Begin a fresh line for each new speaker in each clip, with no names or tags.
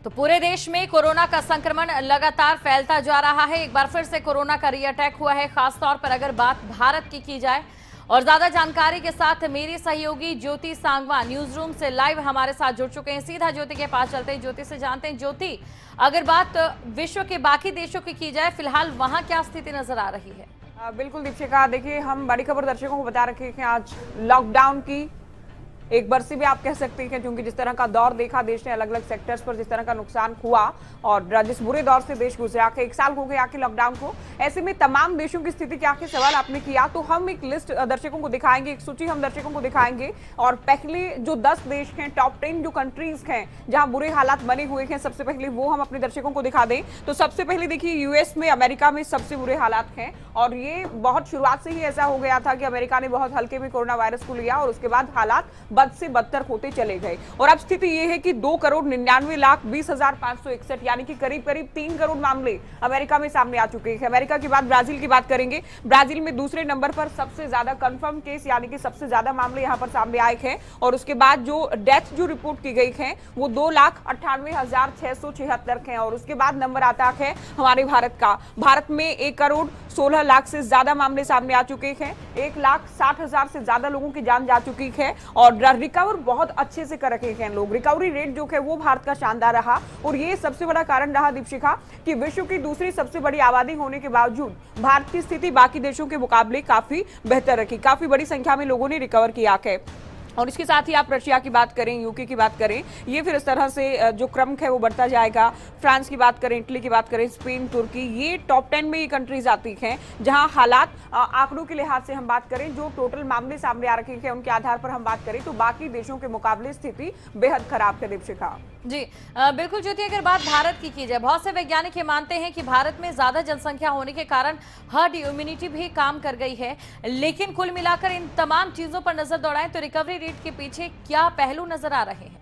तो पूरे देश में कोरोना का संक्रमण लगातार फैलता जा रहा है। एक बार फिर से कोरोना का रीअटैक हुआ है, खासतौर पर अगर बात भारत की जाए। और ज्यादा जानकारी के साथ मेरी सहयोगी ज्योति सांगवान न्यूज रूम से लाइव हमारे साथ जुड़ चुके हैं। सीधा ज्योति के पास चलते हैं, ज्योति से जानते हैं। ज्योति, अगर बात विश्व के बाकी देशों की जाए, फिलहाल वहां क्या स्थिति नजर आ रही है?
बिल्कुल दीपिका, देखिए हम बड़ी खबर दर्शकों को बता रखे हैं आज लॉकडाउन की एक बरसी भी आप कह सकते हैं, क्योंकि जिस तरह का दौर देखा देश ने, अलग अलग सेक्टर्स पर जिस तरह का नुकसान हुआ और जिस बुरे दौर से देश गुजरा के 1 साल हो गया आखिर लॉकडाउन को, ऐसे में तमाम देशों की स्थिति क्या, आखिर सवाल आपने किया तो हम एक लिस्ट दर्शकों को दिखाएंगे, एक सूची हम दर्शकों को दिखाएंगे। और पहले जो 10 देश हैं, टॉप 10 जो कंट्रीज हैं जहां बुरे हालात बने हुए हैं, सबसे पहले वो हम अपने दर्शकों को दिखा दें। तो सबसे पहले देखिए यूएस में, अमेरिका में सबसे बुरे हालात हैं। और ये बहुत शुरुआत से ही ऐसा हो गया था कि अमेरिका ने बहुत हल्के में कोरोना वायरस को लिया और उसके बाद हालात बद से बदतर होते चले गए। और अब स्थिति यह है कि 2,99,20,561 यानी कि करीब करीब 3 करोड़ मामले अमेरिका में सामने आ चुके हैं। अमेरिका के बाद ब्राजील की बात करेंगे। ब्राजील में दूसरे नंबर पर सबसे ज्यादा कंफर्म केस यानी कि सबसे ज्यादा मामले यहां पर सामने आए हैं। और उसके बाद जो डेथ जो रिपोर्ट की गई है वो 2,98,676 है। और उसके बाद नंबर आता है हमारे भारत का। भारत में 1,16,00,000 से ज्यादा मामले सामने आ चुके हैं। 1,60,000 से ज्यादा लोगों की जान जा चुकी है। और रिकवर बहुत अच्छे से कर रखे हैं लोग। रिकवरी रेट जो है वो भारत का शानदार रहा। और ये सबसे बड़ा कारण रहा दीपशिखा कि विश्व की दूसरी सबसे बड़ी आबादी होने के बावजूद भारत की स्थिति बाकी देशों के मुकाबले काफी बेहतर रखी। काफी बड़ी संख्या में लोगों ने रिकवर किया है। और इसके साथ ही आप रशिया की बात करें, यूके की बात करें, ये फिर इस तरह से जो क्रम है वो बढ़ता जाएगा। फ्रांस की बात करें, इटली की बात करें, स्पेन, तुर्की, ये टॉप 10 में ये कंट्रीज आती हैं जहां हालात आंकड़ों के लिहाज से हम बात करें, जो टोटल मामले सामने आ रखे हैं उनके आधार पर हम बात करें तो बाकी देशों के मुकाबले स्थिति बेहद खराब है दीपशिखा।
जी बिल्कुल ज्योति, अगर बात भारत की जाए, बहुत से वैज्ञानिक ये मानते हैं कि भारत में ज्यादा जनसंख्या होने के कारण हर्ड इम्यूनिटी भी काम कर गई है। लेकिन कुल मिलाकर इन तमाम चीजों पर नजर दौड़ाएं तो रिकवरी रेट के पीछे क्या पहलू नजर आ रहे हैं?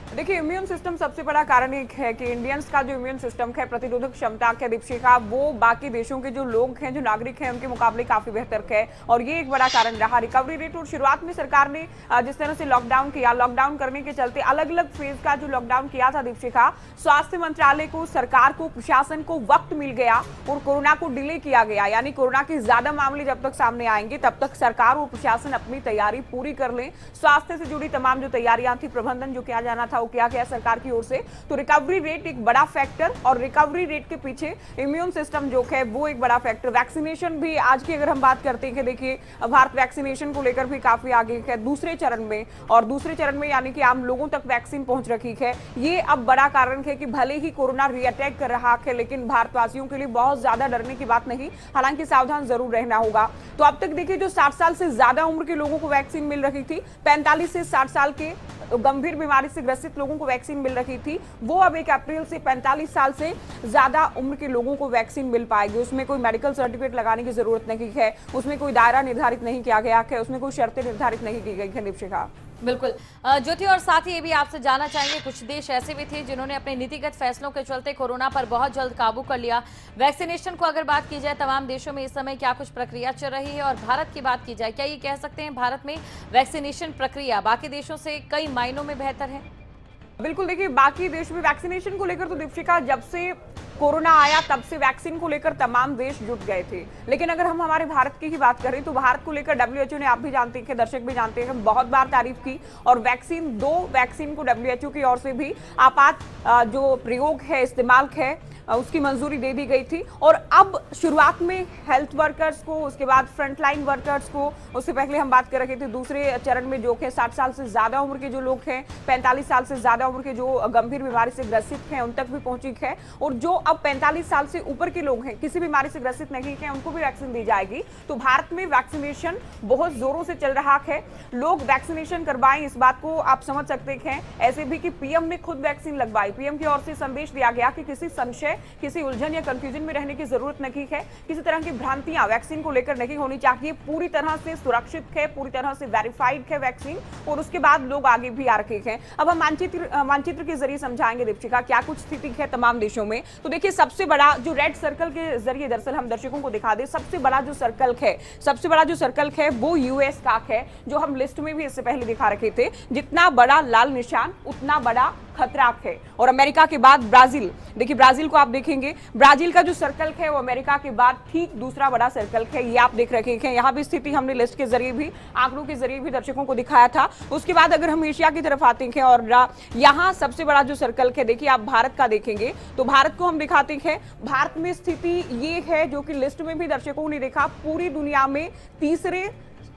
देखिए इम्यून सिस्टम सबसे बड़ा कारण एक है कि इंडियंस का जो इम्यून सिस्टम है, प्रतिरोधक क्षमता है दीपशिखा, वो बाकी देशों के जो लोग हैं, जो नागरिक हैं, उनके मुकाबले काफी बेहतर है। और ये एक बड़ा कारण रहा रिकवरी रेट। और शुरुआत में सरकार ने जिस तरह से लॉकडाउन किया, लॉकडाउन करने के चलते अलग अलग फेज का जो लॉकडाउन किया था दीपशिखा, स्वास्थ्य मंत्रालय को, सरकार को, प्रशासन को वक्त मिल गया और कोरोना को डिले किया गया। यानी कोरोना के ज्यादा मामले जब तक सामने आएंगे तब तक सरकार और प्रशासन अपनी तैयारी पूरी कर लें। स्वास्थ्य से जुड़ी तमाम जो तैयारियां थी, प्रबंधन जो किया जाना था किया गया सरकार की ओर से। तो रिकवरी रेट एक बड़ा फैक्टर, और रिकवरी रेट के पीछे इम्यून सिस्टम जो है वो एक बड़ा फैक्टर। वैक्सीनेशन भी आज की अगर हम बात करते हैं, देखिए भारत वैक्सीनेशन को लेकर भी काफी आगे है दूसरे चरण में। और दूसरे चरण में यानी कि आम लोगों तक वैक्सीन पहुंच रखी है। ये अब बड़ा कारण है कि भले ही कोरोना रीअटैक कर रहा है, लेकिन भारतवासियों के लिए बहुत ज्यादा डरने की बात नहीं, हालांकि सावधान जरूर रहना होगा। तो अब तक देखिए जो 60 साल से ज्यादा उम्र के लोगों को वैक्सीन मिल रही थी, 45 से 60 साल के गंभीर बीमारी से ग्रसित लोगों को वैक्सीन मिल रही थी, वो अब 1 अप्रैल से 45 साल से ज्यादा उम्र के लोगों को वैक्सीन मिल पाएगी। उसमें कोई मेडिकल सर्टिफिकेट लगाने की जरूरत नहीं है, उसमें कोई दायरा निर्धारित नहीं किया गया है, उसमें कोई शर्तें निर्धारित नहीं की गई है दीपशिखा।
बिल्कुल ज्योति, और साथ ही ये भी आपसे जानना चाहेंगे, कुछ देश ऐसे भी थे जिन्होंने अपने नीतिगत फैसलों के चलते कोरोना पर बहुत जल्द काबू कर लिया। वैक्सीनेशन को अगर बात की जाए, तमाम देशों में इस समय क्या कुछ प्रक्रिया चल रही है? और भारत की बात की जाए, क्या ये कह सकते हैं भारत में वैक्सीनेशन प्रक्रिया बाकी देशों से कई मायनों में बेहतर है?
बिल्कुल, देखिए बाकी देश में वैक्सीनेशन को लेकर तो दीपशिखा जब से कोरोना आया तब से वैक्सीन को लेकर तमाम देश जुट गए थे। लेकिन अगर हम हमारे भारत की ही बात करें तो भारत को लेकर WHO ने, आप भी जानते हैं, दर्शक भी जानते हैं, बहुत बार तारीफ की। और वैक्सीन, 2 वैक्सीन को WHO की ओर से भी आपात जो प्रयोग है, इस्तेमाल है, उसकी मंजूरी दे दी गई थी। और अब शुरुआत में हेल्थ वर्कर्स को, उसके बाद फ्रंटलाइन वर्कर्स को, उससे पहले हम बात कर रहे थे दूसरे चरण में जो है 60 साल से ज्यादा उम्र के जो लोग हैं, 45 साल से ज्यादा उम्र के जो गंभीर बीमारी से ग्रसित हैं, उन तक भी पहुंची है। और जो अब 45 साल से ऊपर के लोग हैं, किसी बीमारी से ग्रसित नहीं है, उनको भी वैक्सीन दी जाएगी। तो भारत में वैक्सीनेशन बहुत जोरों से चल रहा है। लोग वैक्सीनेशन करवाएं, इस बात को आप समझ सकते हैं। ऐसे भी कि पीएम ने खुद वैक्सीन लगवाई। पीएम की ओर से संदेश दिया गया कि किसी संशय, किसी उलझन या कंफ्यूजन में रहने की जरूरत नहीं है। किसी तरह की भ्रांतियां वैक्सीन को लेकर नहीं होनी चाहिए। पूरी तरह से सुरक्षित है, पूरी तरह से वेरीफाइड है वैक्सीन। और उसके बाद लोग आगे भी आ रखे हैं। अब हम मानचित्र के जरिए समझाएंगे दीपशिखा क्या कुछ स्थिति है तमाम देशों में। तो देखिए सबसे बड़ा जो रेड सर्कल के जरिए दरअसल हम दर्शकों को दिखा दें, सबसे बड़ा जो सर्कल है वो यूएस का है, जो हम लिस्ट में भी इससे पहले दिखा रखे थे। जितना बड़ा लाल निशान उतना बड़ा खतरनाक है। और अमेरिका के बाद ब्राजील, देखिए ब्राजील को आप देखेंगे, ब्राजील का जो सर्कल है वो अमेरिका के बाद ठीक दूसरा बड़ा सर्कल है, ये आप देख रहे हैं। यहाँ भी स्थिति हमने लिस्ट के जरिए भी, आंकड़ों के जरिए भी दर्शकों को दिखाया था। उसके बाद अगर हम एशिया की तरफ आते हैं और यहाँ सबसे बड़ा जो सर्कल है, देखिए आप भारत का देखेंगे तो भारत को हम दिखाते हैं। भारत में स्थिति ये है जो कि लिस्ट में भी दर्शकों ने देखा, पूरी दुनिया में तीसरे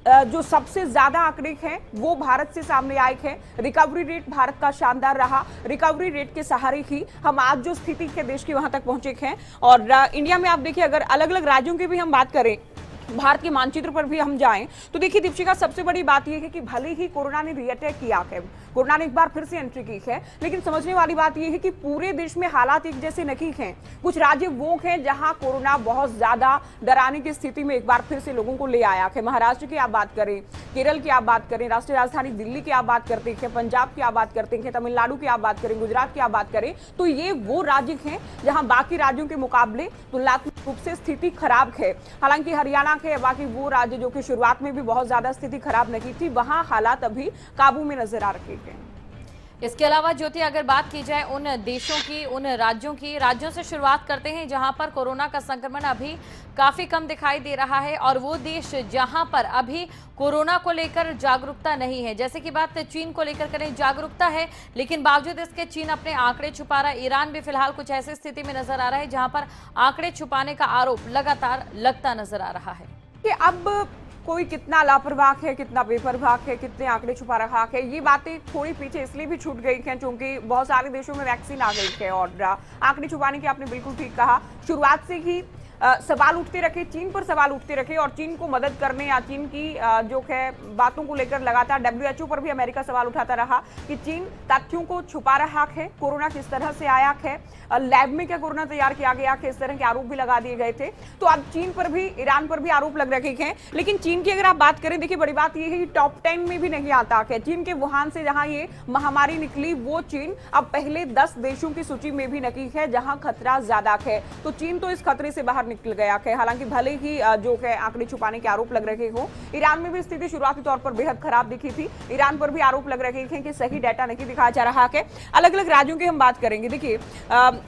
जो सबसे ज्यादा आंकड़े हैं वो भारत से सामने आए हैं। रिकवरी रेट भारत का शानदार रहा, रिकवरी रेट के सहारे ही हम आज जो स्थिति है देश की वहां तक पहुंचे हैं। और इंडिया में आप देखिए, अगर अलग अलग राज्यों की भी हम बात करें, भारत के मानचित्र पर भी हम जाएं तो देखिए दीपशिका, सबसे बड़ी बात यह है कि भले ही कोरोना ने रीअटैक किया है, कोरोना ने एक बार फिर से एंट्री की है, लेकिन समझने वाली बात यह है कि पूरे देश में हालात एक जैसे नहीं हैं। कुछ राज्य वो हैं जहां कोरोना बहुत ज्यादा डराने की स्थिति में एक बार फिर से लोगों को ले आया है। महाराष्ट्र की आप बात करें, केरल की आप बात करें, राष्ट्रीय राजधानी दिल्ली की आप बात करते हैं, पंजाब की आप बात करते हैं, तमिलनाडु की आप बात करें, गुजरात की आप बात करें, तो ये वो राज्य हैं जहां बाकी राज्यों के मुकाबले तुलनात्मक रूप से स्थिति खराब है। हालांकि हरियाणा के बाकी वो राज्य जो कि शुरुआत में भी बहुत ज्यादा स्थिति खराब नहीं थी, वहां हालात अभी काबू में नजर आ रहे हैं।
इसके अलावा ज्योति, अगर बात की जाए उन देशों की, उन राज्यों से शुरुआत करते हैं जहां पर कोरोना का संक्रमण अभी काफी कम दिखाई दे रहा है, और वो देश जहां पर अभी कोरोना को लेकर जागरूकता नहीं है। जैसे कि बात चीन को लेकर करें, जागरूकता है लेकिन बावजूद इसके चीन अपने आंकड़े छुपा रहा है। ईरान भी फिलहाल कुछ ऐसी स्थिति में नजर आ रहा है जहां पर आंकड़े छुपाने का आरोप लगातार लगता नजर आ रहा है
कि अब कोई कितना लापरवाह है, कितना बेपरवाह है, कितने आंकड़े छुपा रहा है, ये बातें थोड़ी पीछे इसलिए भी छूट गई हैं क्योंकि बहुत सारे देशों में वैक्सीन आ गई है। और आंकड़े छुपाने की आपने बिल्कुल ठीक कहा, शुरुआत से ही सवाल उठते रखे, चीन पर सवाल उठते रखे, और चीन को मदद करने या चीन की जो है बातों को लेकर लगातार WHO पर भी अमेरिका सवाल उठाता रहा कि चीन तथ्यों को छुपा रहा है, कोरोना किस तरह से आया है, लैब में क्या कोरोना तैयार किया गया है, इस तरह के आरोप भी लगा दिए गए थे। तो अब चीन पर भी, ईरान पर भी आरोप लग रहे हैं। लेकिन चीन की अगर आप बात करें, देखिए बड़ी बात यह है कि टॉप 10 में भी नहीं आता है। चीन के वुहान से जहां ये महामारी निकली, वो चीन अब पहले 10 देशों की सूची में भी नहीं है जहां खतरा ज्यादा है। तो चीन तो इस खतरे से बाहर निकल गया है। हालांकि भले ही जो है आंकड़े छुपाने के आरोप लग रहे हो, ईरान में भी स्थिति शुरुआती तौर पर बेहद खराब दिखी थी। ईरान पर भी आरोप लग रहे हैं कि सही डाटा नहीं दिखाया जा रहा है। अलग अलग राज्यों की हम बात करेंगे, देखिए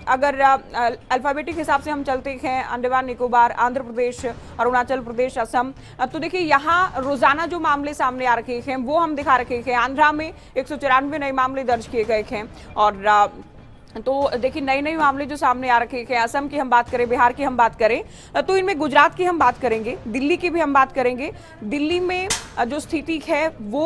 अगर अल्फाबेटिक हिसाब से हम चलते हैं, अंडमान निकोबार, आंध्र प्रदेश, अरुणाचल प्रदेश, असम, तो देखिए यहाँ रोजाना जो मामले सामने आ रखे हैं वो हम दिखा रखे हैं। आंध्रा में 194 नए मामले दर्ज किए गए हैं, और तो देखिए नए नए मामले जो सामने आ रखे हैं। असम की हम बात करें, बिहार की हम बात करें, तो इनमें गुजरात की हम बात करेंगे, दिल्ली की भी हम बात करेंगे। दिल्ली में जो स्थिति है वो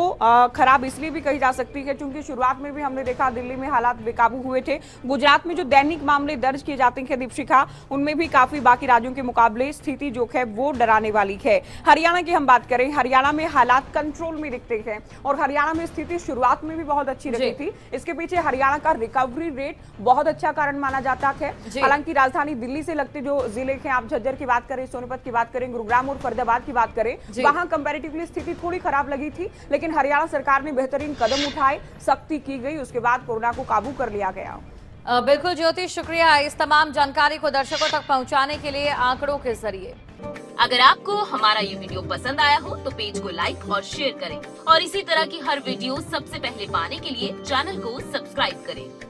खराब इसलिए भी कही जा सकती है क्योंकि शुरुआत में भी हमने देखा दिल्ली में हालात बेकाबू हुए थे। गुजरात में जो दैनिक मामले दर्ज किए जाते हैं दीपशिखा, उनमें भी काफी बाकी राज्यों के मुकाबले स्थिति जो है वो डराने वाली है। हरियाणा की हम बात करें, हरियाणा में हालात कंट्रोल में दिखते हैं, और हरियाणा में स्थिति शुरुआत में भी बहुत अच्छी रही थी। इसके पीछे हरियाणा का रिकवरी रेट बहुत अच्छा कारण माना जाता है। हालांकि राजधानी दिल्ली से लगते जो जिले हैं, आप झज्जर की बात करें, सोनीपत की बात करें, गुरुग्राम और फरीदाबाद की बात करें, वहां कंपैरेटिवली स्थिति थोड़ी खराब लगी थी। लेकिन हरियाणा सरकार ने बेहतरीन कदम उठाए, सख्ती की गई, उसके बाद कोरोना को काबू कर लिया गया।
बिल्कुल ज्योति, शुक्रिया इस तमाम जानकारी को दर्शकों तक पहुंचाने के लिए आंकड़ों के जरिए।
अगर आपको हमारा ये वीडियो पसंद आया हो तो पेज को लाइक और शेयर करें, और इसी तरह की हर वीडियो सबसे पहले पाने के लिए चैनल को सब्सक्राइब करें।